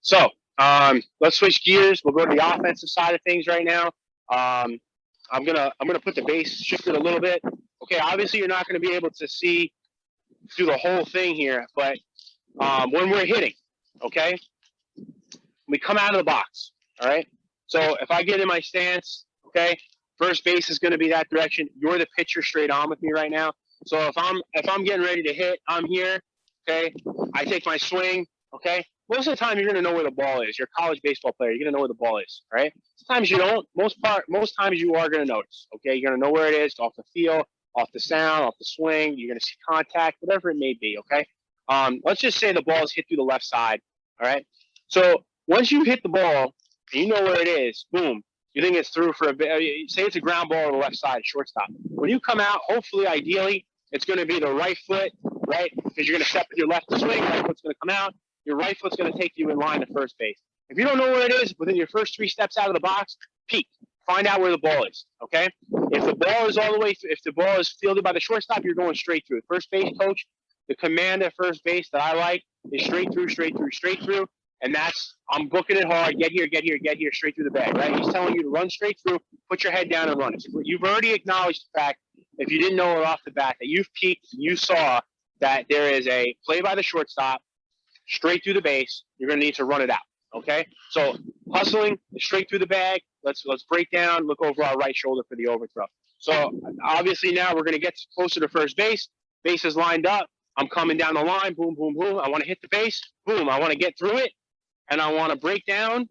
So let's switch gears. We'll go to the offensive side of things right now. I'm gonna put the base shifted a little bit. Okay, obviously you're not gonna be able to see through the whole thing here, but when we're hitting, okay, we come out of the box. All right. So if I get in my stance, okay, first base is gonna be that direction. You're the pitcher straight on with me right now. So if I'm getting ready to hit, I'm here. Okay, I take my swing. Okay, most of the time you're gonna know where the ball is. You're a college baseball player. You're gonna know where the ball is, right? Sometimes you don't. Most times you are gonna notice. Okay, you're gonna know where it is off the feel, off the sound, off the swing. You're gonna see contact, whatever it may be. Okay. Let's just say the ball is hit through the left side. All right. So once you hit the ball and you know where it is, boom. You think it's through for a bit. Say it's a ground ball on the left side, shortstop. When you come out, hopefully, ideally, it's going to be the right foot, right? Because you're going to step with your left swing, right foot's going to come out. Your right foot's going to take you in line to first base. If you don't know where it is, within your first 3 steps out of the box, peek. Find out where the ball is, okay? If the ball is all the way, if the ball is fielded by the shortstop, you're going straight through. First base coach, the command at first base that I like is straight through, straight through, straight through. And that's, I'm booking it hard, get here, get here, get here, straight through the bag, right? He's telling you to run straight through, put your head down and run it. You've already acknowledged the fact, if you didn't know it off the bat, that you've peeked and you saw that there is a play by the shortstop, straight through the base. You're going to need to run it out, okay? So hustling, straight through the bag. Let's break down, look over our right shoulder for the overthrow. So obviously now we're going to get closer to first base. Base is lined up. I'm coming down the line, boom, boom, boom. I want to hit the base, boom. I want to get through it, and I want to break down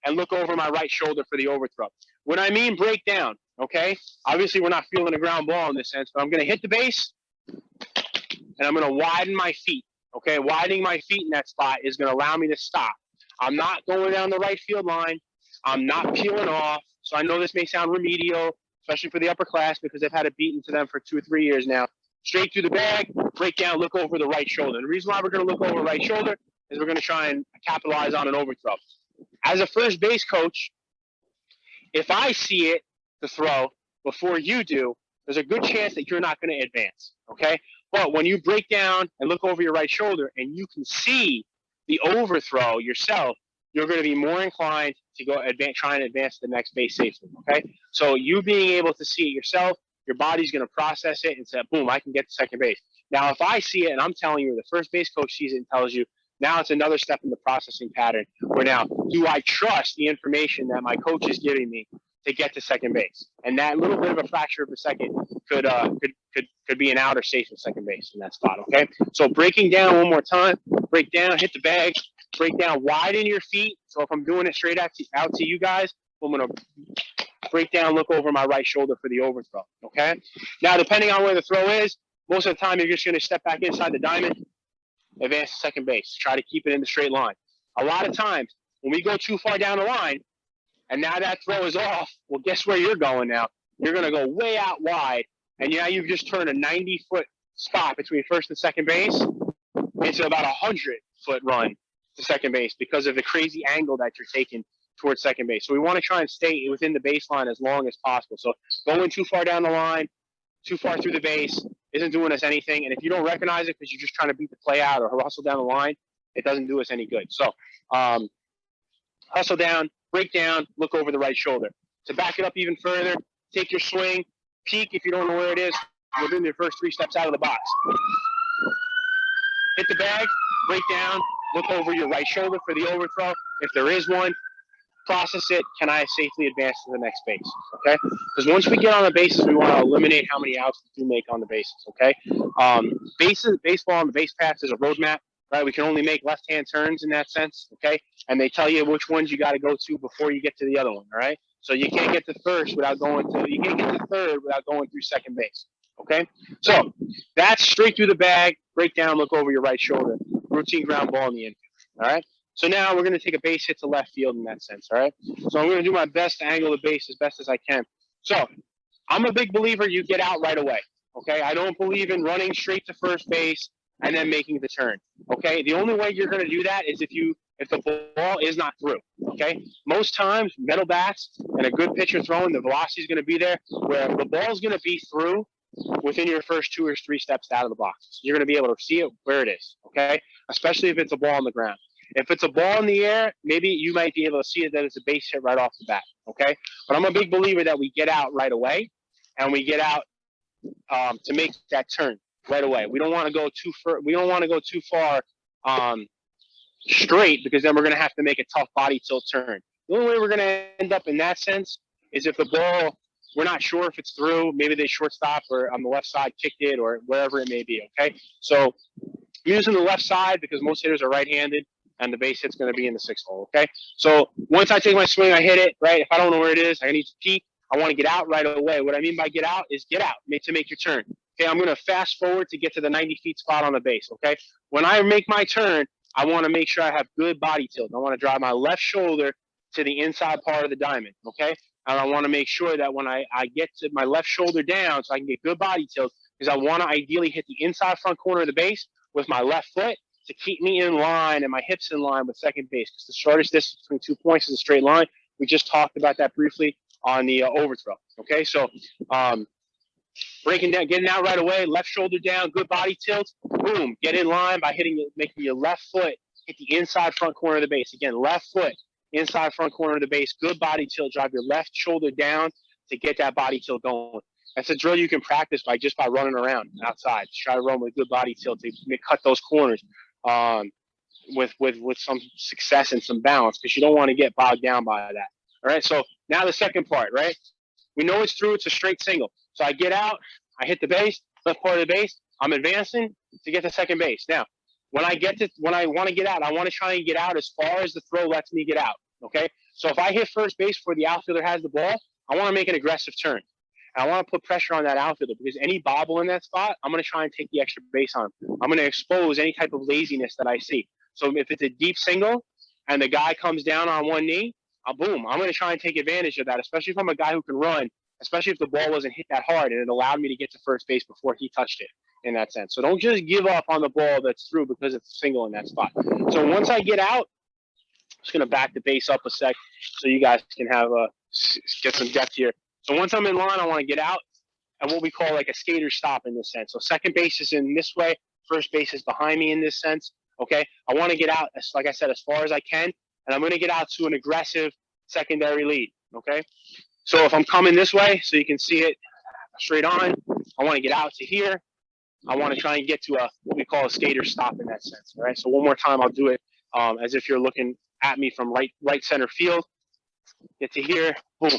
and look over my right shoulder for the overthrow. When I mean break down, okay, obviously we're not feeling a ground ball in this sense, but I'm going to hit the base, and I'm going to widen my feet, okay? Widening my feet in that spot is going to allow me to stop. I'm not going down the right field line. I'm not peeling off. So I know this may sound remedial, especially for the upper class, because they've had it beaten to them for 2 or 3 years now. Straight through the bag, break down, look over the right shoulder. The reason why we're going to look over the right shoulder is we're going to try and capitalize on an overthrow. As a first base coach, if I see it, the throw, before you do, there's a good chance that you're not going to advance, okay? But when you break down and look over your right shoulder and you can see the overthrow yourself, you're going to be more inclined to go try and advance to the next base safely, okay? So you being able to see it yourself, your body's going to process it and say, boom, I can get to second base. Now, if I see it and I'm telling you, the first base coach sees it and tells you, now it's another step in the processing pattern where now, do I trust the information that my coach is giving me to get to second base? And that little bit of a fraction of a second could be an out or safe at second base in that spot, okay? So breaking down one more time, break down, hit the bag, break down, widen your feet. So if I'm doing it straight out to you guys, I'm going to break down, look over my right shoulder for the overthrow, okay? Now, depending on where the throw is, most of the time you're just going to step back inside the diamond, advance to second base, try to keep it in the straight line. A lot of times, when we go too far down the line, and now that throw is off, well, guess where you're going now? You're going to go way out wide, and now you've just turned a 90-foot spot between first and second base into about a 100-foot run to second base because of the crazy angle that you're taking towards second base. So we want to try and stay within the baseline as long as possible. So going too far down the line, too far through the base isn't doing us anything. And if you don't recognize it because you're just trying to beat the play out or hustle down the line, it doesn't do us any good. So hustle down, break down, look over the right shoulder. To back it up even further, take your swing, peek if you don't know where it is, within your first 3 steps out of the box. Hit the bag, break down, look over your right shoulder for the overthrow. If there is one, process it. Can I safely advance to the next base? Okay? Because once we get on the bases, we want to eliminate how many outs we do make on the bases. Okay? Baseball on the base paths is a roadmap, right? We can only make left-hand turns in that sense. Okay? And they tell you which ones you got to go to before you get to the other one. All right? So you can't get to first without going to. You can't get to third without going through second base. Okay? So that's straight through the bag. Break down. Look over your right shoulder. Routine ground ball in the infield. All right? So now we're going to take a base hit to left field in that sense, all right? So I'm going to do my best to angle the base as best as I can. So I'm a big believer you get out right away, okay? I don't believe in running straight to first base and then making the turn, okay? The only way you're going to do that is if the ball is not through, okay? Most times, metal bats and a good pitcher throwing, the velocity is going to be there where the ball is going to be through within your first 2 or 3 steps out of the box. You're going to be able to see it where it is, okay? Especially if it's a ball on the ground. If it's a ball in the air, maybe you might be able to see it that it's a base hit right off the bat, okay? But I'm a big believer that we get out right away, and we get out to make that turn right away. We don't want to go too far. We don't want to go too far straight, because then we're going to have to make a tough body tilt turn. The only way we're going to end up in that sense is if the ball, we're not sure if it's through. Maybe they shortstop or on the left side kicked it, or wherever it may be. Okay, so I'm using the left side because most hitters are right-handed, and the base hit's going to be in the 6th hole. Okay, so once I take my swing, I hit it. Right, if I don't know where it is, I need to peek. I want to get out right away. What I mean by get out is get out to make your turn. Okay, I'm going to fast forward to get to the 90 feet spot on the base. Okay, when I make my turn, I want to make sure I have good body tilt. I want to drive my left shoulder to the inside part of the diamond. Okay, and I want to make sure that when I get to my left shoulder down, so I can get good body tilt, because I want to ideally hit the inside front corner of the base with my left foot to keep me in line and my hips in line with second base. Because the shortest distance between 2 points is a straight line. We just talked about that briefly on the overthrow. Okay, so breaking down, getting out right away, left shoulder down, good body tilt, boom, get in line by making your left foot hit the inside front corner of the base. Again, left foot, inside front corner of the base, good body tilt, drive your left shoulder down to get that body tilt going. That's a drill you can practice by running around outside. Just try to run with good body tilt to cut those corners with some success and some balance, because you don't want to get bogged down by that. All right, so now the second part, right? We know it's through, it's a straight single. So I get out, I hit the base, left part of the base, I'm advancing to get to second base. Now, when I want to get out, I want to try and get out as far as the throw lets me get out, okay? So if I hit first base before the outfielder has the ball, I want to make an aggressive turn. And I want to put pressure on that outfielder, because any bobble in that spot, I'm going to try and take the extra base on him. I'm going to expose any type of laziness that I see. So if it's a deep single and the guy comes down on one knee, boom, I'm going to try and take advantage of that, especially if I'm a guy who can run, especially if the ball wasn't hit that hard and it allowed me to get to first base before he touched it in that sense. So don't just give up on the ball that's through because it's a single in that spot. So once I get out, I'm just going to back the base up a sec so you guys can get some depth here. So once I'm in line, I want to get out at what we call like a skater stop in this sense. So second base is in this way, first base is behind me in this sense. Okay, I want to get out, like I said, as far as I can. And I'm going to get out to an aggressive secondary lead, okay? So if I'm coming this way, so you can see it straight on, I want to get out to here. I want to try and get to what we call a skater stop in that sense, all right? So one more time, I'll do it as if you're looking at me from right center field. Get to here, boom,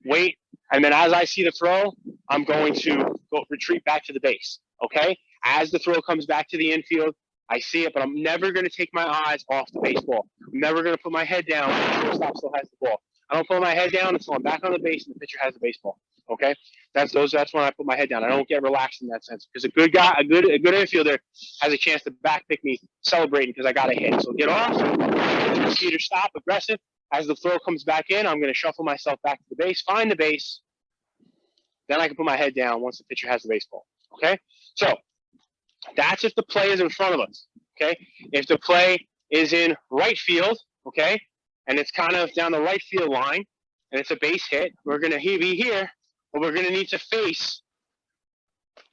wait. And then as I see the throw, I'm going to retreat back to the base, okay? As the throw comes back to the infield, I see it, but I'm never going to take my eyes off the baseball. I'm never going to put my head down when the shortstop still has the ball. I don't put my head down until I'm back on the base and the pitcher has the baseball. Okay, that's when I put my head down. I don't get relaxed in that sense, because a good infielder has a chance to backpick me, celebrating because I got a hit. So get off, skater stop, aggressive. As the throw comes back in, I'm going to shuffle myself back to the base, find the base. Then I can put my head down once the pitcher has the baseball. Okay, so that's if the play is in front of us, okay? If the play is in right field, okay, and it's kind of down the right field line, and it's a base hit, we're going to be here, but we're going to need to face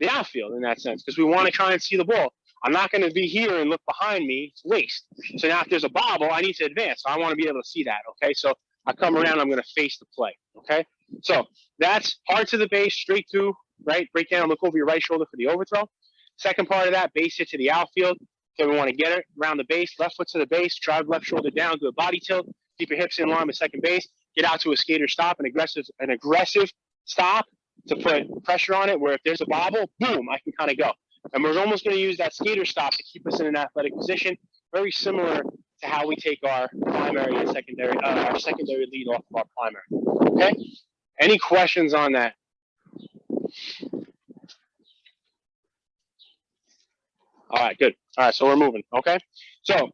the outfield in that sense, because we want to try and see the ball. I'm not going to be here and look behind me. It's waste. So now if there's a bobble, I need to advance. So I want to be able to see that, okay? So I come around, I'm going to face the play, okay? So that's hard to the base, straight through, right? Break down, look over your right shoulder for the overthrow. Second part of that, base hit to the outfield. Okay, we want to get it around the base, left foot to the base, drive left shoulder down, good body tilt, keep your hips in line with second base, get out to a skater stop, an aggressive stop to put pressure on it, where if there's a bobble, boom, I can kind of go. And we're almost going to use that skater stop to keep us in an athletic position, very similar to how we take our primary and secondary, our secondary lead off of our primary. Okay? Any questions on that? All right, good. All right, so we're moving, okay? So,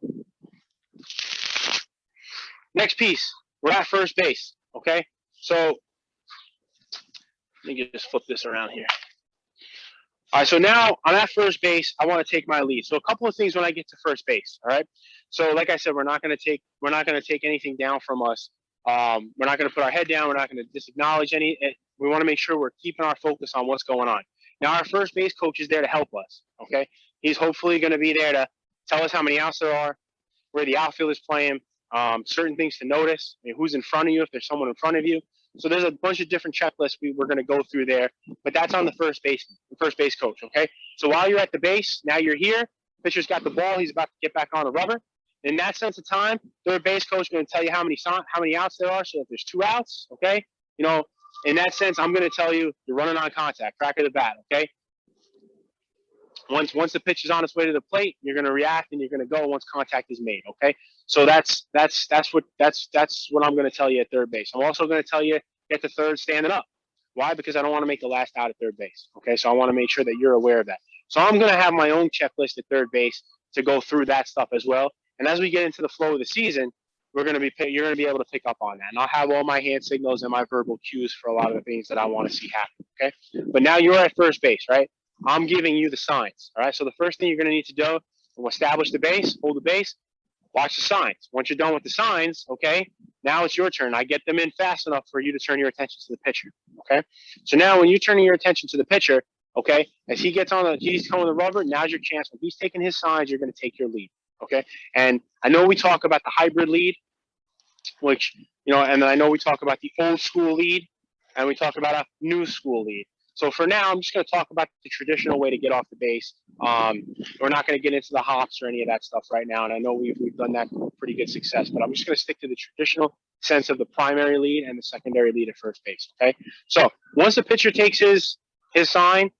next piece, we're at first base, okay? So, let me just flip this around here. All right, so now I'm at first base. I want to take my lead. So a couple of things when I get to first base, all right? So like I said, we're not going to take anything down from us. We're not going to put our head down. We're not going to disacknowledge any. We want to make sure we're keeping our focus on what's going on. Now, our first base coach is there to help us, okay? He's hopefully going to be there to tell us how many outs there are, where the outfield is playing, certain things to notice, who's in front of you, if there's someone in front of you. So there's a bunch of different checklists we're going to go through there, but that's on the first base coach, okay? So while you're at the base, now you're here, pitcher's got the ball, he's about to get back on the rubber. In that sense of time, third base coach is going to tell you how many outs there are. So if there's 2 outs, okay, in that sense, I'm going to tell you you're running on contact, crack of the bat, okay? Once the pitch is on its way to the plate, you're going to react and you're going to go once contact is made, okay? So that's what I'm going to tell you at third base. I'm also going to tell you get to third standing up. Why? Because I don't want to make the last out at third base, okay? So I want to make sure that you're aware of that. So I'm going to have my own checklist at third base to go through that stuff as well. And as we get into the flow of the season, you're going to be able to pick up on that. And I'll have all my hand signals and my verbal cues for a lot of the things that I want to see happen, okay? But now you're at first base, right? I'm giving you the signs, all right? So the first thing you're going to need to do, we'll establish the base, hold the base, watch the signs. Once you're done with the signs, okay, now it's your turn. I get them in fast enough for you to turn your attention to the pitcher, okay? So now when you're turning your attention to the pitcher, okay, as he's going the rubber, now's your chance. When he's taking his signs, you're going to take your lead, okay? And I know we talk about the hybrid lead, which, and I know we talk about the old school lead, and we talk about a new school lead. So for now, I'm just going to talk about the traditional way to get off the base. We're not going to get into the hops or any of that stuff right now, and I know we've done that with pretty good success, but I'm just going to stick to the traditional sense of the primary lead and the secondary lead at first base, okay? So once the pitcher takes his sign,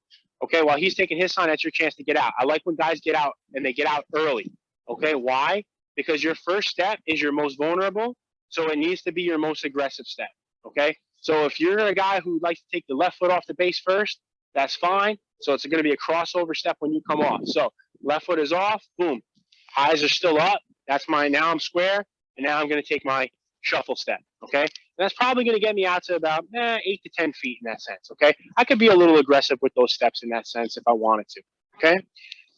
okay, while he's taking his sign, that's your chance to get out. I like when guys get out, and they get out early, okay? Why? Because your first step is your most vulnerable, so it needs to be your most aggressive step, okay? So if you're a guy who likes to take the left foot off the base first, that's fine. So it's going to be a crossover step when you come off. So left foot is off, boom. Eyes are still up. Now I'm square, and now I'm going to take my shuffle step, okay? And that's probably going to get me out to about 8 to 10 feet in that sense, okay? I could be a little aggressive with those steps in that sense if I wanted to, okay?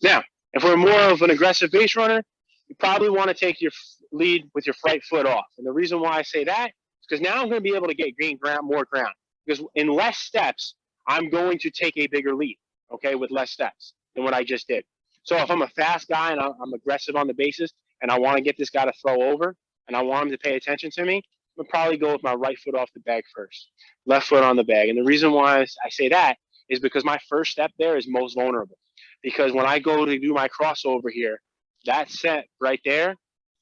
Now, if we're more of an aggressive base runner, you probably want to take your lead with your right foot off. And the reason why I say that is because now I'm going to be able to gain more ground. Because in less steps, I'm going to take a bigger lead, okay, with less steps than what I just did. So if I'm a fast guy and I'm aggressive on the bases and I want to get this guy to throw over and I want him to pay attention to me, I'm going to probably go with my right foot off the bag first, left foot on the bag. And the reason why I say that is because my first step there is most vulnerable. Because when I go to do my crossover here, that set right there,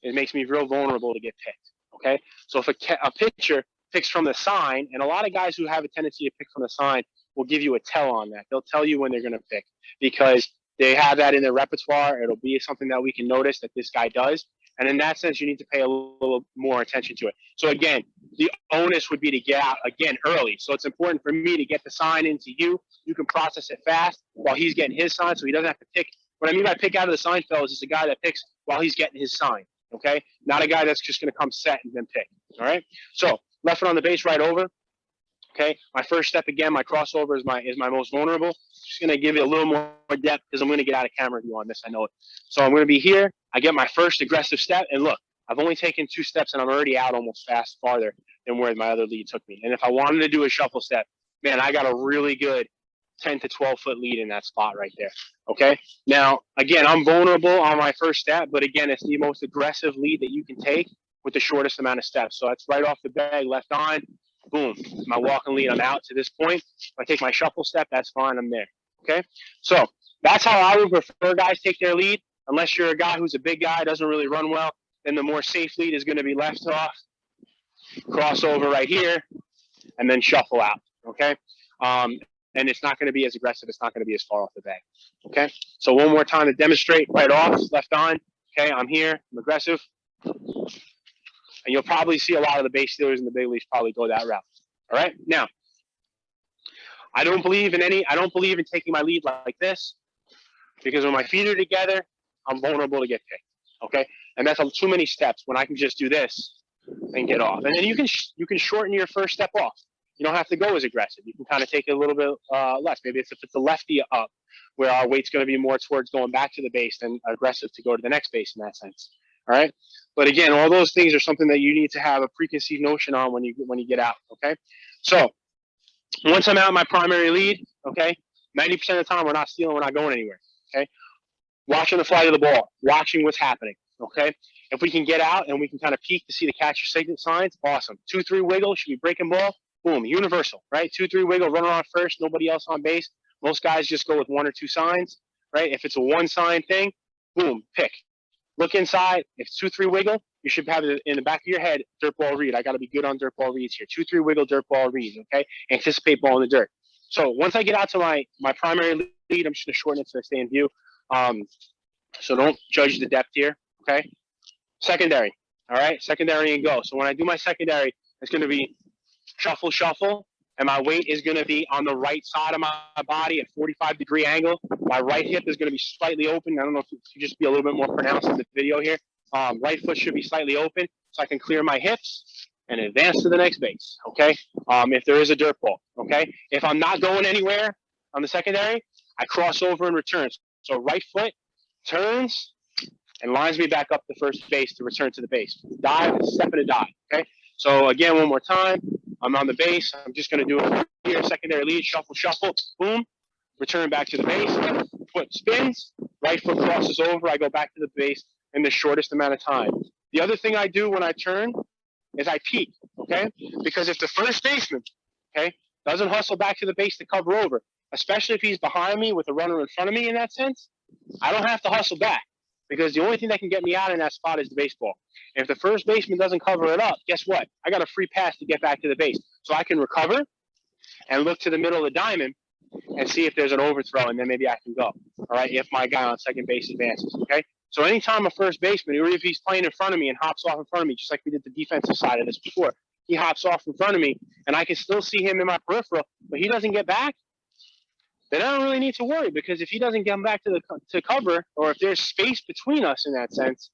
it makes me real vulnerable to get picked, okay? So if a pitcher picks from the sign, and a lot of guys who have a tendency to pick from the sign will give you a tell on that. They'll tell you when they're going to pick because they have that in their repertoire. It'll be something that we can notice that this guy does. And in that sense, you need to pay a little more attention to it. So again, the onus would be to get out, again, early. So it's important for me to get the sign into you. You can process it fast while he's getting his sign so he doesn't have to pick. What I mean by pick out of the sign, fellas, is a guy that picks while he's getting his sign, okay? Not a guy that's just going to come set and then pick, all right? So left foot on the base, right over, okay? My first step, again, my crossover is my most vulnerable. Just going to give you a little more depth because I'm going to get out of camera view on this, I know it. So I'm going to be here. I get my first aggressive step, and look, I've only taken 2 steps, and I'm already out almost farther than where my other lead took me. And if I wanted to do a shuffle step, man, I got a really good 10 to 12 foot lead in that spot right there, okay? Now, again, I'm vulnerable on my first step, but again, it's the most aggressive lead that you can take with the shortest amount of steps. So that's right off the bag, left on, boom, my walking lead, I'm out to this point. If I take my shuffle step, that's fine, I'm there, okay? So that's how I would prefer guys take their lead. Unless you're a guy who's a big guy, doesn't really run well, then the more safe lead is going to be left off, crossover right here, and then shuffle out, okay? And it's not going to be as aggressive. It's not going to be as far off the bag, okay? So one more time to demonstrate, right off, left on, okay? I'm here, I'm aggressive. And you'll probably see a lot of the base stealers in the big leagues probably go that route, all right? Now, I don't believe in taking my lead like this because when my feet are together, I'm vulnerable to get picked, okay? And that's too many steps when I can just do this and get off. And then you can shorten your first step off. You don't have to go as aggressive. You can kind of take it a little bit less. Maybe if it's a lefty up, where our weight's going to be more towards going back to the base than aggressive to go to the next base in that sense. All right. But again, all those things are something that you need to have a preconceived notion on when you get out. Okay. So once I'm out in my primary lead, okay, 90% of the time we're not stealing, we're not going anywhere. Okay. Watching the flight of the ball, watching what's happening. Okay. If we can get out and we can kind of peek to see the catcher signs, awesome. 2-3 wiggle, should be breaking ball, boom, universal, right? 2-3 wiggle, runner on first, nobody else on base. Most guys just go with 1 or 2 signs, right? If it's a 1 sign thing, boom, pick. Look inside. If it's 2-3 wiggle, you should have it in the back of your head, dirt ball read. I got to be good on dirt ball reads here. 2-3 wiggle, dirt ball read, okay? Anticipate ball in the dirt. So once I get out to my primary lead, I'm just going to shorten it so I stay in view. So don't judge the depth here, okay? Secondary, all right? Secondary and go. So when I do my secondary, it's going to be shuffle, shuffle, and my weight is going to be on the right side of my body at 45-degree angle. My right hip is going to be slightly open. I don't know if it should just be a little bit more pronounced in the video here. Right foot should be slightly open so I can clear my hips and advance to the next base, okay? If there is a dirt ball, okay? If I'm not going anywhere on the secondary, I cross over and return. So right foot turns and lines me back up to first base to return to the base. Dive and step and a dive, okay? So again, one more time. I'm on the base. I'm just going to do it here. Secondary lead, shuffle, shuffle, boom. Return back to the base. Foot spins. Right foot crosses over. I go back to the base in the shortest amount of time. The other thing I do when I turn is I peek, okay? Because if the first baseman, okay, doesn't hustle back to the base to cover over, especially if he's behind me with a runner in front of me in that sense, I don't have to hustle back because the only thing that can get me out in that spot is the baseball. If the first baseman doesn't cover it up, guess what? I got a free pass to get back to the base. So I can recover and look to the middle of the diamond and see if there's an overthrow, and then maybe I can go, all right, if my guy on second base advances, okay? So anytime a first baseman, or if he's playing in front of me and hops off in front of me, just like we did the defensive side of this before, he hops off in front of me, and I can still see him in my peripheral, but he doesn't get back, then I don't really need to worry, because if he doesn't get back to cover, or if there's space between us in that sense,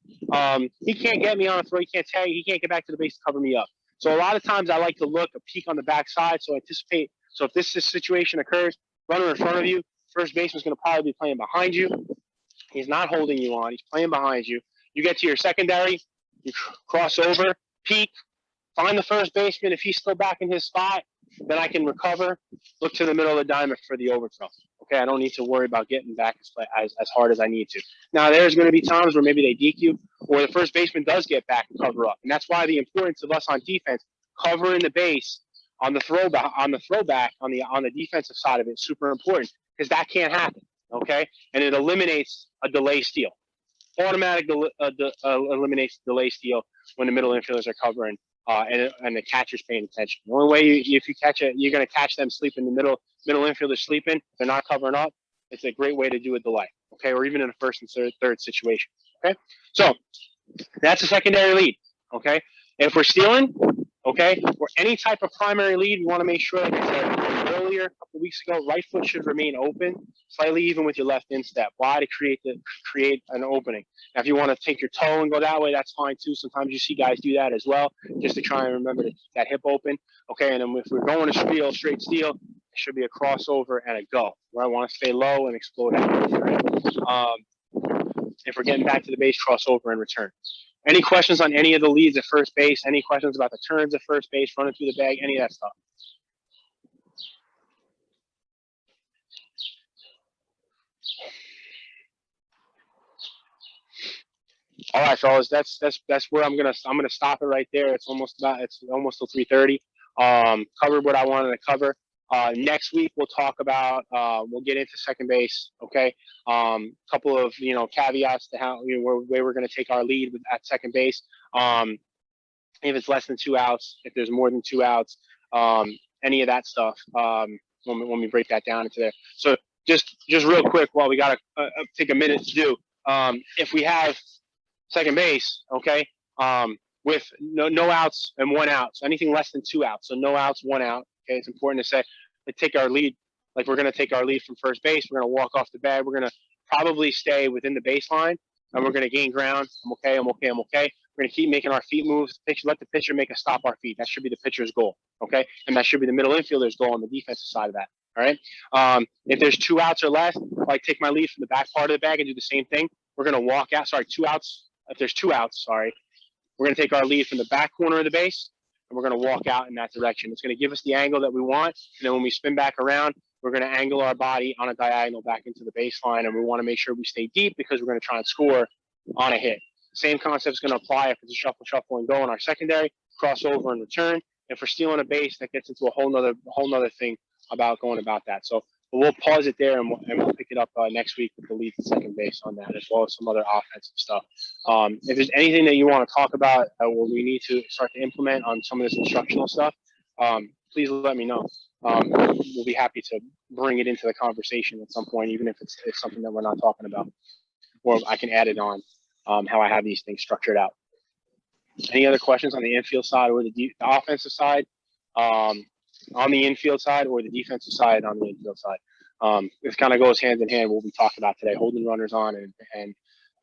he can't get me on a throw, he can't tag, he can't get back to the base to cover me up. So a lot of times I like to look, a peek on the backside, so anticipate. So if this situation occurs, runner in front of you, first baseman's going to probably be playing behind you. He's not holding you on. He's playing behind you. You get to your secondary, you cross over, peek, find the first baseman. If he's still back in his spot, then I can recover, look to the middle of the diamond for the overthrow. Okay, I don't need to worry about getting back as hard as I need to. Now, there's going to be times where maybe they DQ, or the first baseman does get back and cover up. And that's why the importance of us on defense, covering the base on the throwback, on the defensive side of it is super important, because that can't happen. Okay, and it eliminates a delay steal. Automatic eliminates delay steal when the middle infielders are covering and the catcher's paying attention. The only way if you catch it, you're going to catch them sleeping. The middle infielders sleeping. They're not covering up. It's a great way to do a delay. Okay, or even in a first and third situation. Okay, so that's a secondary lead. Okay, if we're stealing, okay, or any type of primary lead, we want to make sure, like I said earlier, a couple weeks ago, right foot should remain open, slightly even with your left instep. Why? To create an opening. Now, if you want to take your toe and go that way, that's fine too. Sometimes you see guys do that as well, just to try and remember to keep that hip open. Okay, and then if we're going to straight steal, it should be a crossover and a go, where I want to stay low and explode out. Right? If we're getting back to the base, crossover and return. Any questions on any of the leads at first base? Any questions about the turns at first base, running through the bag, any of that stuff? All right, fellas, that's where I'm gonna stop it right there. It's almost till 3:30. Covered what I wanted to cover. Next week we'll talk about we'll get into second base. Okay, couple of caveats to how where we're gonna take our lead at second base. If it's less than 2 outs, if there's more than 2 outs, any of that stuff. When we break that down into there. So just real quick, while we gotta take a minute to do. If we have second base, okay, with no outs and 1 out, so anything less than 2 outs, so no outs, 1 out. Okay, it's important to say, take our lead, like we're going to take our lead from first base. We're going to walk off the bag. We're going to probably stay within the baseline, and we're going to gain ground. I'm okay. We're going to keep making our feet moves. Let the pitcher make us stop our feet. That should be the pitcher's goal, okay, and that should be the middle infielder's goal on the defensive side of that. All right. If there's 2 outs or less, like take my lead from the back part of the bag and do the same thing. We're going to walk out. Sorry, 2 outs. If there's 2 outs, sorry, we're going to take our lead from the back corner of the base, and we're going to walk out in that direction. It's going to give us the angle that we want, and then when we spin back around, we're going to angle our body on a diagonal back into the baseline, and we want to make sure we stay deep because we're going to try and score on a hit. same concept is going to apply if it's a shuffle, shuffle, and go in our secondary, crossover and return. If we're stealing a base, that gets into a whole nother thing about going about that. So we'll pause it there, and we'll pick it up next week with the lead and second base on that, as well as some other offensive stuff. If there's anything that you want to talk about where we need to start to implement on some of this instructional stuff, please let me know. We'll be happy to bring it into the conversation at some point, even if it's something that we're not talking about, or I can add it on how I have these things structured out. Any other questions on the infield side or the offensive side? On the infield side or the defensive side on the infield side. This kind of goes hand in hand. What we talked about today, holding runners on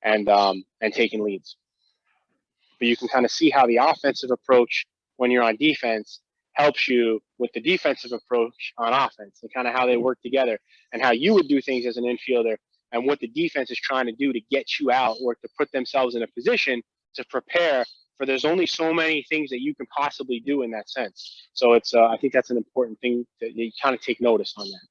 and taking leads. But you can kind of see how the offensive approach when you're on defense helps you with the defensive approach on offense, and kind of how they work together, and how you would do things as an infielder, and what the defense is trying to do to get you out or to put themselves in a position to prepare. For there's only so many things that you can possibly do in that sense. So it's I think that's an important thing that you kind of take notice on that.